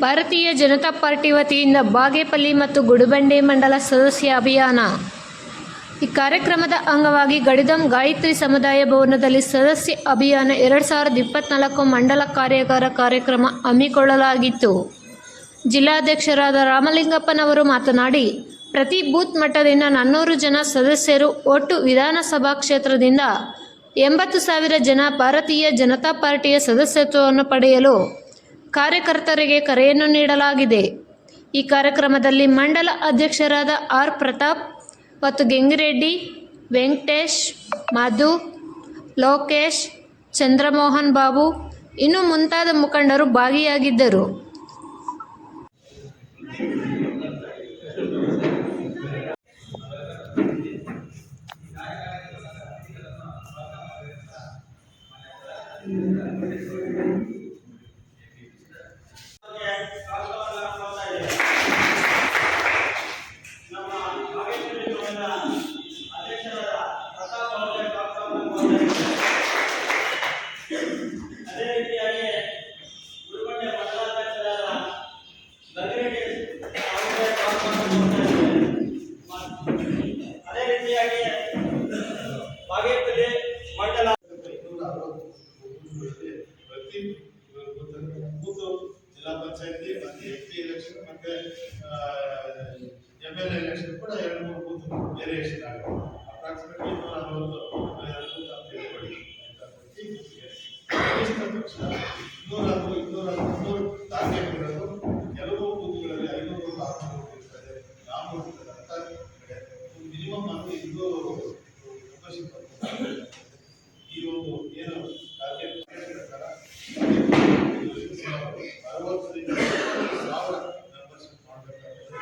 ಭಾರತೀಯ ಜನತಾ ಪಾರ್ಟಿ ವತಿಯಿಂದ ಬಾಗೇಪಲ್ಲಿ ಮತ್ತು ಗುಡಿಬಂಡೆ ಮಂಡಲ ಸದಸ್ಯ ಅಭಿಯಾನ. ಈ ಕಾರ್ಯಕ್ರಮದ ಅಂಗವಾಗಿ ಗಡಿದಂ ಗಾಯತ್ರಿ ಸಮುದಾಯ ಭವನದಲ್ಲಿ ಸದಸ್ಯ ಅಭಿಯಾನ 2024 ಮಂಡಲ ಕಾರ್ಯಾಗಾರ ಕಾರ್ಯಕ್ರಮ ಹಮ್ಮಿಕೊಳ್ಳಲಾಗಿತ್ತು. ಜಿಲ್ಲಾಧ್ಯಕ್ಷರಾದ ರಾಮಲಿಂಗಪ್ಪನವರು ಮಾತನಾಡಿ, ಪ್ರತಿ ಬೂತ್ ಮಟ್ಟದಿಂದ 400 ಜನ ಸದಸ್ಯರು, ಒಟ್ಟು ವಿಧಾನಸಭಾ ಕ್ಷೇತ್ರದಿಂದ 80,000 ಜನ ಭಾರತೀಯ ಜನತಾ ಪಾರ್ಟಿಯ ಸದಸ್ಯತ್ವವನ್ನು ಪಡೆಯಲು ಕಾರ್ಯಕರ್ತರಿಗೆ ಕರೆಯನ್ನು ನೀಡಲಾಗಿದೆ. ಈ ಕಾರ್ಯಕ್ರಮದಲ್ಲಿ ಮಂಡಲ ಅಧ್ಯಕ್ಷರಾದ ಆರ್. ಪ್ರತಾಪ್ ಮತ್ತು ಗೆಂಗಿರೆಡ್ಡಿ, ವೆಂಕಟೇಶ್, ಮಧು, ಲೋಕೇಶ್, ಚಂದ್ರಮೋಹನ್ ಬಾಬು ಇನ್ನು ಮುಂತಾದ ಮುಖಂಡರು ಭಾಗಿಯಾಗಿದ್ದರು. ಅದೇ ರೀತಿಯಾಗಿ ಬಾಗೇಪಲ್ಲಿ ಮಂಡಲ ಪ್ರತಿ ಬೂತ್ ಜಿಲ್ಲಾ ಪಂಚಾಯತಿ ಮತ್ತೆ MP ಎಲೆಕ್ಷನ್ ಮತ್ತೆ MLA ಎಲೆಕ್ಷನ್ ಕೂಡ 2-3 ಬೂತ್ ವೇರಿಯೇಷನ್ ಆಗುತ್ತೆ. ಅಪ್ರಾಕ್ಸಿಮೇಟ್ಲಿ 240 ಅಂತ ಹೇಳ್ಕೊಳ್ಳಿ. ಪ್ರತಿ ಬೂತ್ಗೆ ಕನಿಷ್ಠ ಪಕ್ಷ 200 ಟಾರ್ಗೆಟ್ ಇರೋದು. ಕೆಲವು ಬೂತ್ಗಳಲ್ಲಿ 500-600 ಇರ್ತದೆ, 400 ಇರ್ತದೆ. ಮಿನಿಮಮ್ ಅಂದ್ರೆ 200 ಮೆಂಬರ್ಶಿಪ್ ಈ ಒಂದು ಏನು ಟಾರ್ಗೆಟ್ ಪ್ರಕಾರ 60,000 ಮೆಂಬರ್ಶಿಪ್ ಮಾಡಬೇಕಾಗ್ತದೆ.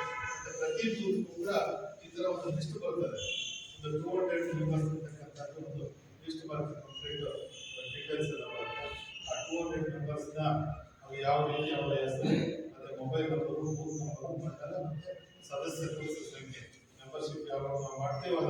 ಪ್ರತಿ ಬೂತ್ ಕೂಡ ಈ ತರ ಒಂದು ಲಿಸ್ಟ್ ಬರ್ತದೆ. ಒಂದು 200 ಮೆಂಬರ್ಸ್ ಇರ್ತಕ್ಕಂಥದ್ದು ಒಂದು ಲಿಸ್ಟ್ ಬರ್ತದೆ. ಕಂಪ್ಲೀಟ್ ಡೀಟೇಲ್ಸ್ ಎಲ್ಲ ಬರುತ್ತೆ. ಆ 200 ಮೆಂಬರ್ಸ್ನ ಅವ್ರು ಯಾವ ರೀತಿ ಅವರ ಹೆಸರು ಮತ್ತೆ ಮೊಬೈಲ್ ನಂಬರು, ಬೂತ್ ನಂಬರು, ಮಂಡಲ ಮತ್ತೆ ಸದಸ್ಯತ್ವ ಸಂಖ್ಯೆ, ಮೆಂಬರ್ಶಿಪ್ ಯಾವ ಮಾಡ್ತೇವಲ್ಲ